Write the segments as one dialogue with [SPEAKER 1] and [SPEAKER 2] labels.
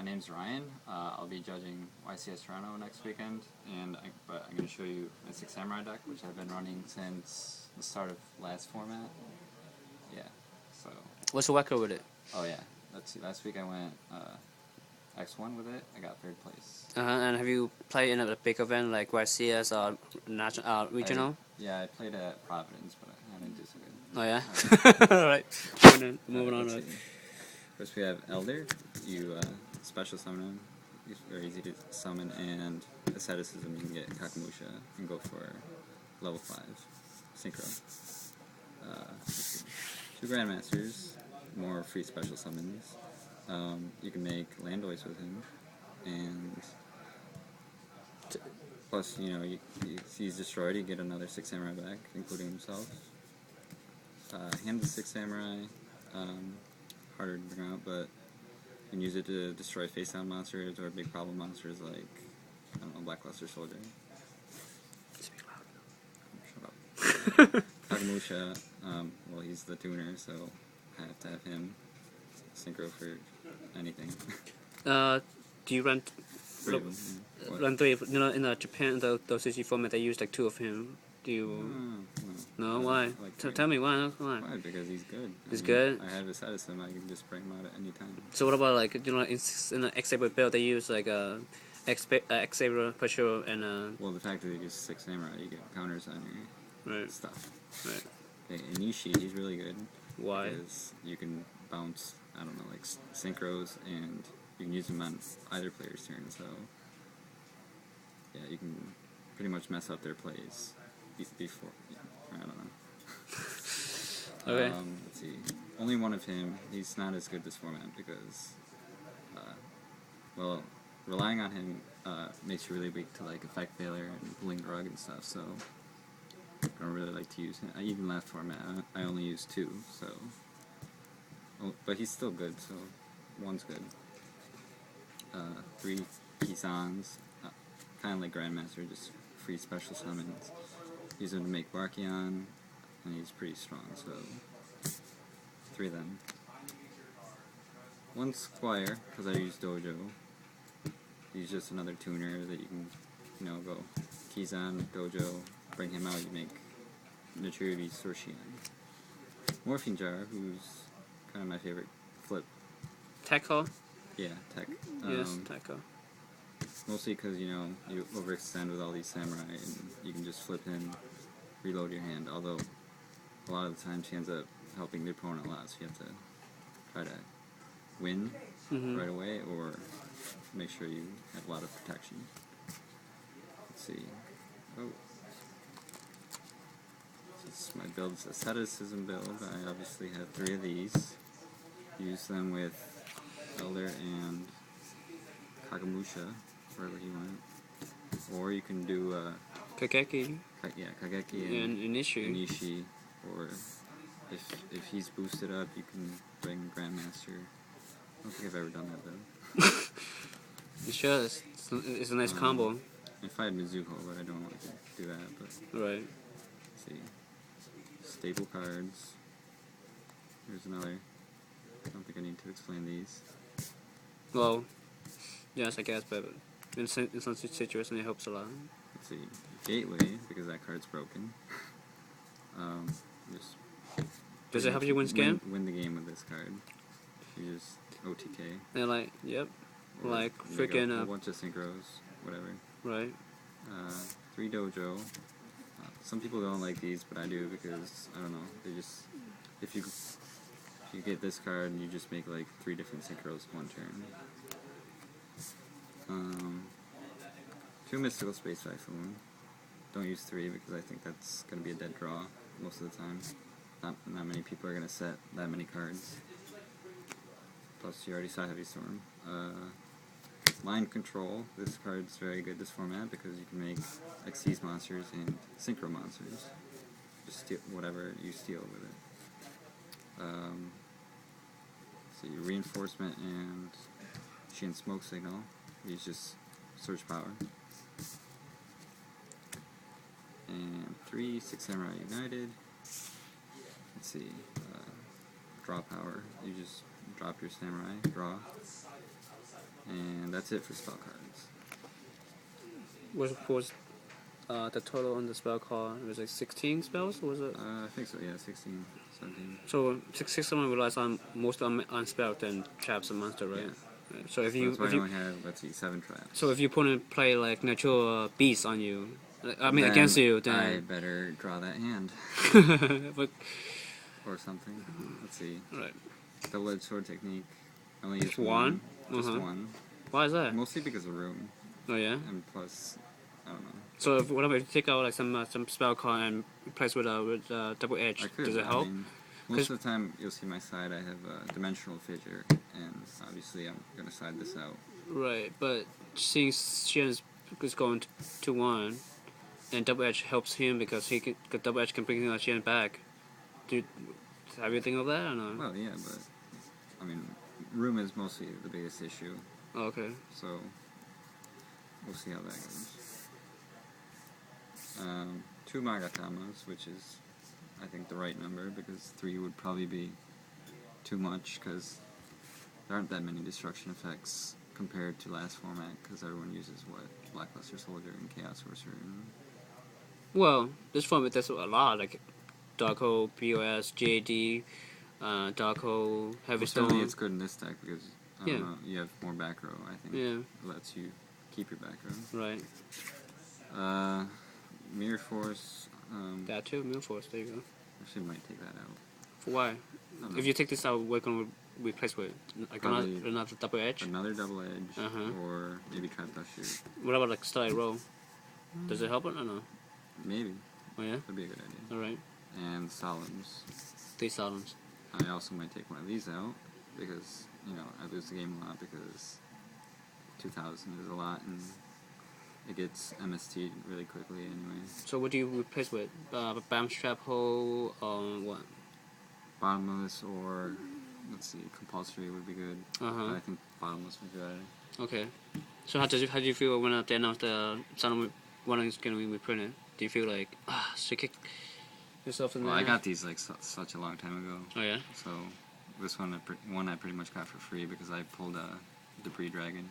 [SPEAKER 1] My name's Ryan. I'll be judging YCS Toronto next weekend, but I'm going to show you my Six Samurai deck, which I've been running since the start of last format. Yeah, so...
[SPEAKER 2] What's the record with it?
[SPEAKER 1] Oh yeah, let's see, last week I went X1 with it, I got 3rd place.
[SPEAKER 2] And have you played in a big event like YCS or national, regional?
[SPEAKER 1] Yeah, I played at Providence, but I didn't do so good.
[SPEAKER 2] Oh yeah? Alright, moving on.
[SPEAKER 1] Right. First we have Elder. You special summon him. He's very easy to summon, and asceticism you can get Kakamusha and go for level 5 synchro. 2 Grandmasters, more free special summons. You can make Landois with him, and plus, you know, he's destroyed, you get another 6 Samurai back, including himself. Hand the 6 Samurai, harder to bring out, but you can use it to destroy face-down monsters or big problem monsters like, I don't know, Blackluster Soldier.
[SPEAKER 2] Speak
[SPEAKER 1] Shut up. Kakamusha, well, he's the tuner, so I have to have him synchro for anything.
[SPEAKER 2] Do you run
[SPEAKER 1] 3 of them,
[SPEAKER 2] run 3? You know, in Japan, the CG format, they use like 2 of him. Do you? No, why?
[SPEAKER 1] Like
[SPEAKER 2] Tell me why?
[SPEAKER 1] Why? Because he's good.
[SPEAKER 2] He's good?
[SPEAKER 1] I have asceticism, I can just bring him out at any time.
[SPEAKER 2] So what about like, you know, in an X-Saber build, they use like X-Saber Pressure and
[SPEAKER 1] Well, the fact that you use 6 Samurai, you get counters on your stuff.
[SPEAKER 2] Right.
[SPEAKER 1] Okay, in Ishii, he's really good.
[SPEAKER 2] Why?
[SPEAKER 1] Because you can bounce, I don't know, like synchros, and you can use them on either player's turn, so yeah, you can pretty much mess up their plays before, I don't know.
[SPEAKER 2] Okay.
[SPEAKER 1] Let's see, only one of him, he's not as good this format because, well, relying on him makes you really weak to like effect failure and pulling the rug and stuff, so I don't really like to use him. Even last format, I only used 2, so, but he's still good, so 1's good. 3 Kisans, kind of like Grandmaster, just free special summons. Use him to make Barkion, and he's pretty strong, so 3 of them. 1 Squire, because I use Dojo. He's just another tuner that you can, you know, go Kizan, Dojo, bring him out, you make Naturibi Sorshian. Morphine Jar, who's kind of my favorite flip.
[SPEAKER 2] Tackle?
[SPEAKER 1] Yeah, tech.
[SPEAKER 2] Yes, tackle.
[SPEAKER 1] Mostly because, you know, you overextend with all these samurai, and you can just flip him, reload your hand, although a lot of the times he ends up helping the opponent a lot, so you have to try to win right away, or make sure you have a lot of protection. Let's see. Oh. This is my build's asceticism build. I obviously have 3 of these. Use them with Elder and Kakamusha, wherever he went. Or you can do
[SPEAKER 2] Kageki.
[SPEAKER 1] Kageki
[SPEAKER 2] And Inishi.
[SPEAKER 1] Or if he's boosted up, you can bring Grandmaster. I don't think I've ever done that though.
[SPEAKER 2] You sure? It's a nice combo.
[SPEAKER 1] If I had Mizuho, but I don't want to do that. But
[SPEAKER 2] Right.
[SPEAKER 1] let's see. Staple cards. Here's another. I don't think I need to explain these.
[SPEAKER 2] Well, yes, I guess, but in some situation it helps a lot.
[SPEAKER 1] Let's see. Gateway, because that card's broken. Just
[SPEAKER 2] Does it help you win this game?
[SPEAKER 1] Win the game with this card. You just OTK.
[SPEAKER 2] And like, yep,
[SPEAKER 1] Or
[SPEAKER 2] like
[SPEAKER 1] make
[SPEAKER 2] freaking
[SPEAKER 1] a bunch of synchros, whatever.
[SPEAKER 2] right.
[SPEAKER 1] 3 Dojo. Some people don't like these, but I do because I don't know. They just if you get this card and you just make like 3 different synchros 1 turn. 2 Mystical Space Typhoon. Don't use 3 because I think that's gonna be a dead draw most of the time. Not many people are gonna set that many cards. Plus, you already saw Heavy Storm. Mind Control. This card's very good this format because you can make Xyz monsters and Synchro monsters. Just steal whatever you steal with it. See, Reinforcement and Shin Smoke Signal. Use just Surge Power. And 3 Six Samurai United. Let's see. Draw power. You just drop your samurai, draw, and that's it for spell cards.
[SPEAKER 2] What was the total on the spell card? It was like 16 spells, or was it?
[SPEAKER 1] I think so, yeah, 16, 17.
[SPEAKER 2] So 6 relies on most on spell than traps and monster, right?
[SPEAKER 1] Yeah.
[SPEAKER 2] So if
[SPEAKER 1] So
[SPEAKER 2] you
[SPEAKER 1] that's why
[SPEAKER 2] if
[SPEAKER 1] I
[SPEAKER 2] you
[SPEAKER 1] only have, let's see, 7 traps.
[SPEAKER 2] so if you opponent play like natural beasts on you, I mean
[SPEAKER 1] Then
[SPEAKER 2] against you,
[SPEAKER 1] I
[SPEAKER 2] then
[SPEAKER 1] better draw that hand.
[SPEAKER 2] but
[SPEAKER 1] Or something. Let's see.
[SPEAKER 2] right.
[SPEAKER 1] Double-edged sword technique. I only
[SPEAKER 2] Just
[SPEAKER 1] use one. Just
[SPEAKER 2] Uh-huh.
[SPEAKER 1] one.
[SPEAKER 2] Why is that?
[SPEAKER 1] Mostly because of room.
[SPEAKER 2] Oh yeah.
[SPEAKER 1] And plus, I don't know.
[SPEAKER 2] So if whatever you take out like some spell card and replace with double edge,
[SPEAKER 1] I could.
[SPEAKER 2] does it help?
[SPEAKER 1] I mean, most of the time, you'll see my side, I have a dimensional fissure. And obviously, I'm going to side this out.
[SPEAKER 2] Right, but seeing Shen is going to 1, and double edge helps him because double edge can bring Shen back. Have you think of that or no?
[SPEAKER 1] Well, yeah, but, I mean, room is mostly the biggest issue.
[SPEAKER 2] Oh, okay.
[SPEAKER 1] So, we'll see how that goes. 2 Magatamas, which is, I think, the right number, because 3 would probably be too much, because there aren't that many destruction effects compared to last format, because everyone uses, what, Blackluster Soldier and Chaos Sorcerer.
[SPEAKER 2] Well, this format does a lot, like Darko, POS, JD, Darko, Heavy
[SPEAKER 1] Certainly
[SPEAKER 2] Storm.
[SPEAKER 1] it's good in this deck, because, I don't know, you have more back row, I think.
[SPEAKER 2] Yeah.
[SPEAKER 1] It lets you keep your back row.
[SPEAKER 2] Right.
[SPEAKER 1] Mirror Force,
[SPEAKER 2] That too, Moon Force, there you go.
[SPEAKER 1] actually might take that out.
[SPEAKER 2] For why? If you take this out, what can we replace with? Like another double edge?
[SPEAKER 1] Another double edge,
[SPEAKER 2] Uh-huh.
[SPEAKER 1] or maybe Trap Dusher.
[SPEAKER 2] What about like Starlight Roll? Does it help it or no?
[SPEAKER 1] Maybe.
[SPEAKER 2] Oh yeah?
[SPEAKER 1] That'd be a good idea.
[SPEAKER 2] Alright.
[SPEAKER 1] And Solemns.
[SPEAKER 2] 3 Solemns.
[SPEAKER 1] I also might take one of these out, because, you know, I lose the game a lot, because 2,000 is a lot, and it gets MST really quickly anyway.
[SPEAKER 2] So what do you replace with? Bam Strap Hole, what?
[SPEAKER 1] Bottomless, or, let's see, Compulsory would be good.
[SPEAKER 2] Uh-huh.
[SPEAKER 1] But I think Bottomless would be better.
[SPEAKER 2] Okay. So how do you feel when they announced the Solemn one is going to be reprinted? Do you feel like, should kick yourself in the
[SPEAKER 1] Well, I
[SPEAKER 2] ass?
[SPEAKER 1] got these, like, such a long time ago.
[SPEAKER 2] Oh yeah?
[SPEAKER 1] So, this one I pretty much got for free, because I pulled a Debris Dragon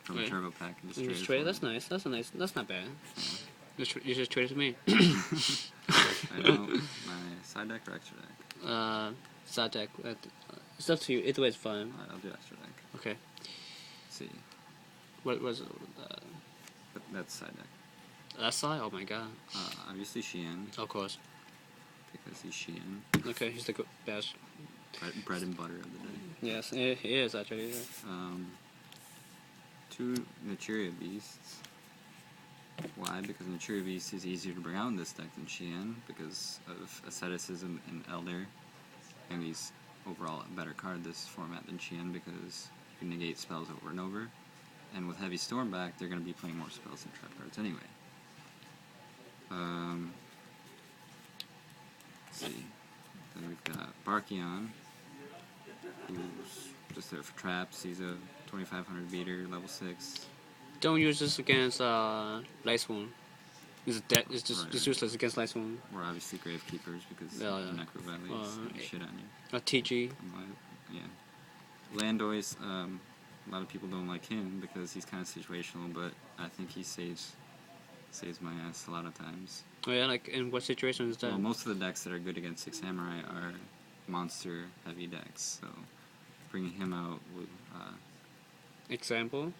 [SPEAKER 1] from a Turbo Pack and
[SPEAKER 2] You
[SPEAKER 1] just
[SPEAKER 2] just
[SPEAKER 1] traded
[SPEAKER 2] trade?
[SPEAKER 1] for
[SPEAKER 2] That's nice. That's not bad. You just traded to me.
[SPEAKER 1] I know. My side deck or extra deck?
[SPEAKER 2] Side deck. It's up to you. Either way, it's fine.
[SPEAKER 1] Alright, I'll do extra deck.
[SPEAKER 2] Okay.
[SPEAKER 1] Let's see.
[SPEAKER 2] What was it?
[SPEAKER 1] That's side deck.
[SPEAKER 2] That side? Oh my god.
[SPEAKER 1] Obviously Shein,
[SPEAKER 2] Of course.
[SPEAKER 1] because he's Shein.
[SPEAKER 2] Okay, he's the best.
[SPEAKER 1] Bread and butter of the day.
[SPEAKER 2] Yes, he is actually. Yeah.
[SPEAKER 1] 2 Naturia Beasts. Why? Because Naturia Beast is easier to bring out in this deck than Shein, because of Asceticism and Elder. And he's overall a better card this format than Shein, because you can negate spells over and over. And with Heavy Storm back, they're going to be playing more spells than trap cards anyway. Let's see. Then we've got Barkion, who's just there for traps. He's a 2500 beater, level 6.
[SPEAKER 2] Don't use this against Lightsworn. It's useless against Lightsworn.
[SPEAKER 1] We're obviously Gravekeepers, because
[SPEAKER 2] Yeah.
[SPEAKER 1] Necro Valley's shit on you.
[SPEAKER 2] TG.
[SPEAKER 1] Yeah. Landois, a lot of people don't like him because he's kind of situational, but I think he saves my ass a lot of times.
[SPEAKER 2] Oh yeah, like in what situation is that?
[SPEAKER 1] Well, most of the decks that are good against 6 Samurai are monster heavy decks, so bringing him out would,
[SPEAKER 2] Example?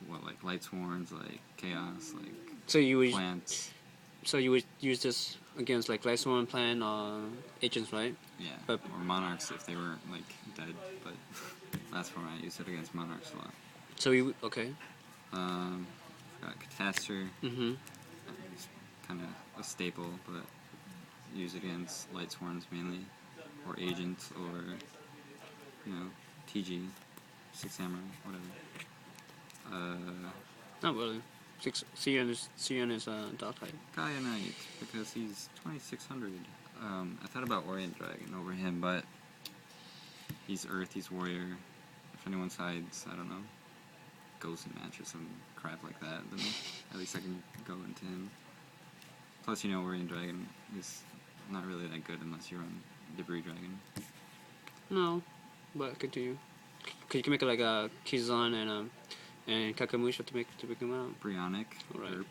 [SPEAKER 1] like Lightsworns, like Chaos, like
[SPEAKER 2] So you would
[SPEAKER 1] Plants.
[SPEAKER 2] So you would use this against like Lightsworn Plan or Agents, right?
[SPEAKER 1] Yeah,
[SPEAKER 2] But-
[SPEAKER 1] or Monarchs if they were like dead, but last format I used it against Monarchs a lot.
[SPEAKER 2] So you okay?
[SPEAKER 1] Got Catastor.
[SPEAKER 2] Mm-hmm.
[SPEAKER 1] He's kind of a staple, but use it against Lightsworns mainly, or Agents, or, you know, TG, 6 Samurai, whatever.
[SPEAKER 2] Not really. CN is Dark type.
[SPEAKER 1] Gaia Knight, because he's 2600. I thought about Orient Dragon over him, but he's Earth, he's Warrior. If anyone sides, I don't know, Ghost and Match or some crap like that, then at least I can go into him. Plus, you know, Orient Dragon is not really that good unless you run Debris Dragon.
[SPEAKER 2] No, but continue. You can make it like a Kizan and And Kakamusha to pick him out.
[SPEAKER 1] Brionic.
[SPEAKER 2] Alright.
[SPEAKER 1] Derp.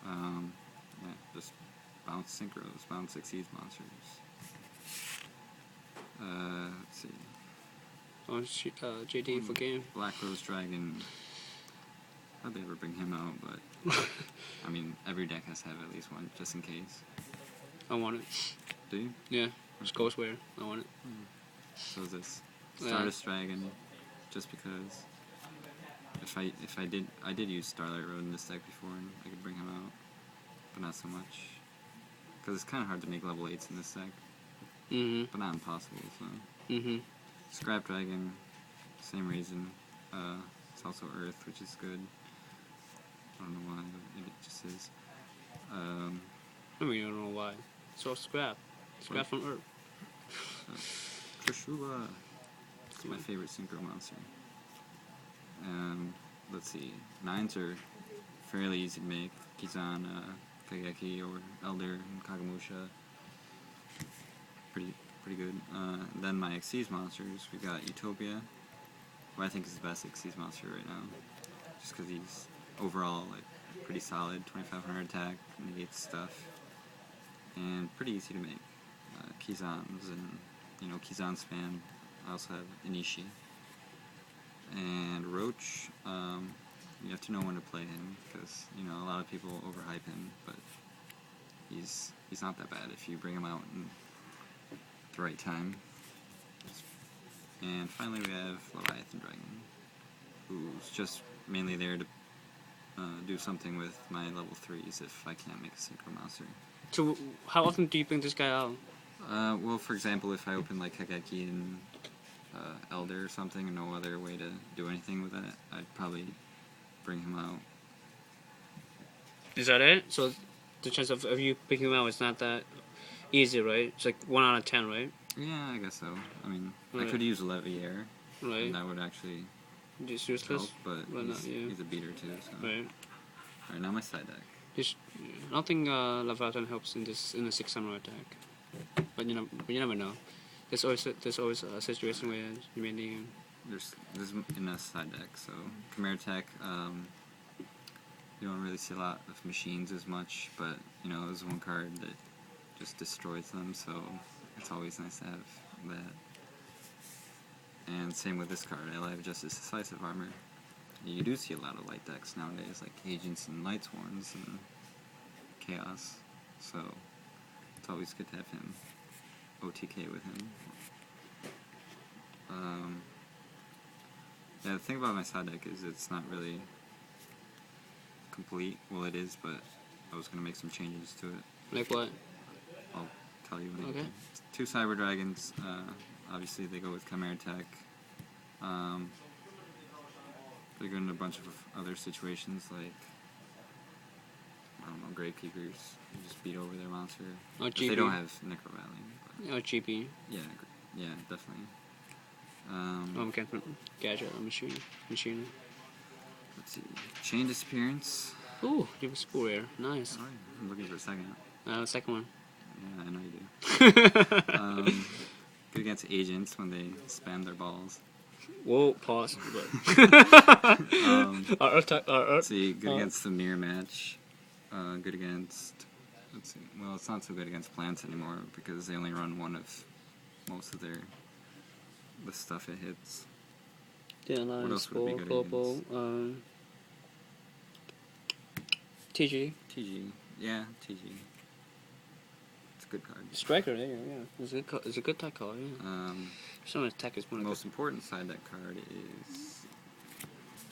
[SPEAKER 1] Yeah, just bounce synchros, bounce exceeds monsters. Let's see.
[SPEAKER 2] On JD for game.
[SPEAKER 1] Black Rose Dragon. How'd they ever bring him out? But I mean, every deck has to have at least one, just in case.
[SPEAKER 2] I want it.
[SPEAKER 1] Do you?
[SPEAKER 2] Yeah, just Ghostware. I want it.
[SPEAKER 1] So is this Stardust Dragon, just because. If I did use Starlight Road in this deck before, and I could bring him out, but not so much. Because it's kind of hard to make level 8s in this deck, but not impossible. So Scrap Dragon, same reason. It's also Earth, which is good. I don't know why, but it just is.
[SPEAKER 2] I mean, I don't know why. So Scrap from Earth.
[SPEAKER 1] Trishula. It's my favorite synchro monster. Let's see. 9s are fairly easy to make. Kizan, Kageki, or Elder, and Kagamusha. Pretty good. Then my Xyz monsters, we got Utopia, who I think is the best Xyz monster right now. Just because he's overall like pretty solid, 2500 attack, negates stuff, and pretty easy to make. Kizans, and Kizan's fan. I also have Inishi. And Roach, you have to know when to play him, because a lot of people overhype him, but he's not that bad if you bring him out in the right time. And finally we have Leviathan Dragon, who's just mainly there to do something with my level 3s if I can't make a synchro monster.
[SPEAKER 2] So how often do you bring this guy out?
[SPEAKER 1] Well, for example, if I open like Kageki and Elder or something, and no other way to do anything with that, I'd probably bring him out.
[SPEAKER 2] Is that it? So the chance of you picking him out is not that easy, right? It's like 1 out of 10, right?
[SPEAKER 1] Yeah, I guess so. I mean,
[SPEAKER 2] Right.
[SPEAKER 1] I could use Levier,
[SPEAKER 2] Right.
[SPEAKER 1] and that would actually
[SPEAKER 2] Just useless.
[SPEAKER 1] help, but
[SPEAKER 2] Why not, yeah.
[SPEAKER 1] he's a beater too, so.
[SPEAKER 2] Right.
[SPEAKER 1] Alright, now my side deck.
[SPEAKER 2] I don't think Leviathan helps in the 6 samurai attack, but you never know. There's always a situation where you may need him.
[SPEAKER 1] There's in a side deck, so Chimera Tech, you don't really see a lot of machines as much, but there's one card that just destroys them, so it's always nice to have that. And same with this card, I have Justice Decisive Armor. You do see a lot of light decks nowadays, like Agents and Lightsworns and Chaos, so it's always good to have him. OTK with him. Yeah, the thing about my side deck is it's not really complete. Well, it is, but I was going to make some changes to it.
[SPEAKER 2] Like what?
[SPEAKER 1] I'll tell you when I
[SPEAKER 2] Okay.
[SPEAKER 1] get 2 Cyber Dragons. Obviously, they go with Chimera Tech. They're good in a bunch of other situations, like, I don't know, Gravekeepers. You just beat over their monster.
[SPEAKER 2] Or
[SPEAKER 1] If they
[SPEAKER 2] GB.
[SPEAKER 1] don't have Necro Valley.
[SPEAKER 2] Or GP.
[SPEAKER 1] Yeah, definitely.
[SPEAKER 2] Mechanical Gadget or Machine.
[SPEAKER 1] Let's see. Chain Disappearance.
[SPEAKER 2] Ooh, you have a Spool Rare. Nice.
[SPEAKER 1] Alright, I'm looking for a second.
[SPEAKER 2] The second one.
[SPEAKER 1] Yeah, I know you do. Good against Agents when they spam their balls.
[SPEAKER 2] Whoa, pause.
[SPEAKER 1] Let's see, good against the Mirror Match. Good against... Let's see. Well, it's not so good against plants anymore because they only run one of most of the stuff it hits.
[SPEAKER 2] Yeah,
[SPEAKER 1] What else would it be good
[SPEAKER 2] Global, TG.
[SPEAKER 1] TG. Yeah, TG. It's a good card.
[SPEAKER 2] Striker, there you go, yeah. It's a good tech card, yeah. Some attack is one
[SPEAKER 1] The
[SPEAKER 2] of
[SPEAKER 1] most important side deck card is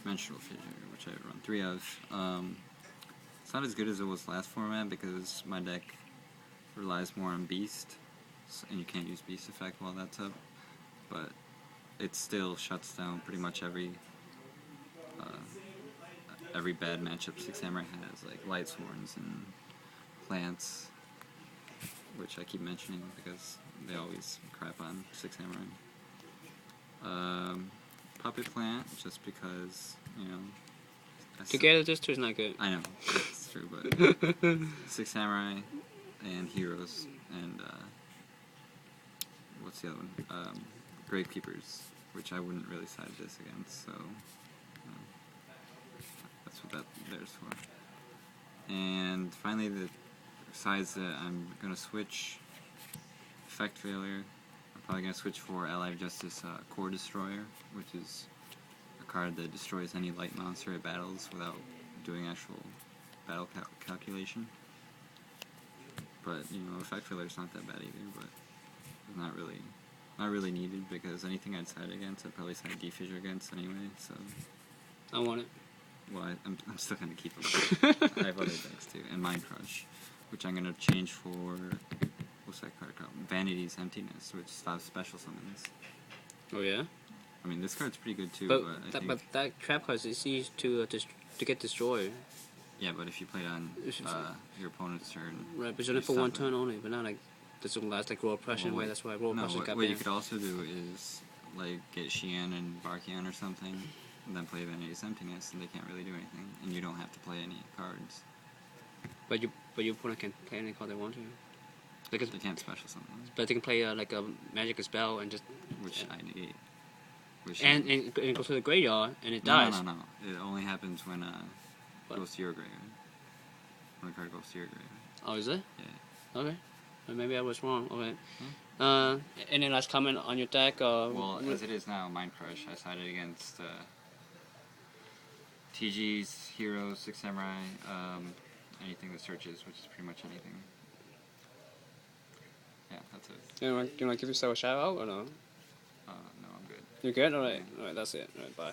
[SPEAKER 1] Menstrual Fissure, which I run 3 of. It's not as good as it was last format because my deck relies more on Beast, and you can't use Beast effect while that's up, but it still shuts down pretty much every bad matchup 6 Samurai has, like Light Sworns and Plants, which I keep mentioning because they always crap on 6 Samurai. Puppet Plant, just because,
[SPEAKER 2] Together, this two is not good.
[SPEAKER 1] I know, that's true, but 6 Samurai and Heroes and, what's the other one? Gravekeepers, which I wouldn't really side this against, so, finally, besides that, I'm gonna switch Effect Failure. I'm probably gonna switch for Allied Justice Core Destroyer, which is a card that destroys any light monster it battles without doing actual battle calculation. But Effect Failure's not that bad either. But it's not really needed because anything I'd side against, I'd probably side D-Fissure against anyway. So
[SPEAKER 2] I want it.
[SPEAKER 1] well, I'm still gonna keep them. I have other decks too, and Mind Crush, which I'm gonna change for. What's that card called? Vanity's Emptiness, which stops special summons.
[SPEAKER 2] Oh yeah.
[SPEAKER 1] I mean, this card's pretty good too,
[SPEAKER 2] But that trap card is easy to get destroyed.
[SPEAKER 1] Yeah, but if you play it on your opponent's turn,
[SPEAKER 2] Right, but it's only for one turn only. But not like this will last like Royal Oppression, where that's why Royal Oppression got banned.
[SPEAKER 1] What you could also do is like get Xian and Barkion or something, and then play Vanity's Emptiness, and they can't really do anything, and you don't have to play any cards.
[SPEAKER 2] But your opponent can play any card they want to.
[SPEAKER 1] They can't special summon.
[SPEAKER 2] But they can play like a magic spell and just.
[SPEAKER 1] Which I negate.
[SPEAKER 2] And it goes to the graveyard and it dies.
[SPEAKER 1] No. It only happens when it goes to your graveyard. When the card goes to your graveyard.
[SPEAKER 2] Oh, is it?
[SPEAKER 1] Yeah.
[SPEAKER 2] Okay. Well, maybe I was wrong. Okay. Any last comment on your deck?
[SPEAKER 1] Well, as it is now, Mind Crush, I sided against TG's Heroes, Six Samurai, anything that searches, which is pretty much anything. Yeah, that's it.
[SPEAKER 2] Do you want to give yourself a shout out or no?
[SPEAKER 1] No, I'm good.
[SPEAKER 2] You're good? Alright, that's it. Alright, bye.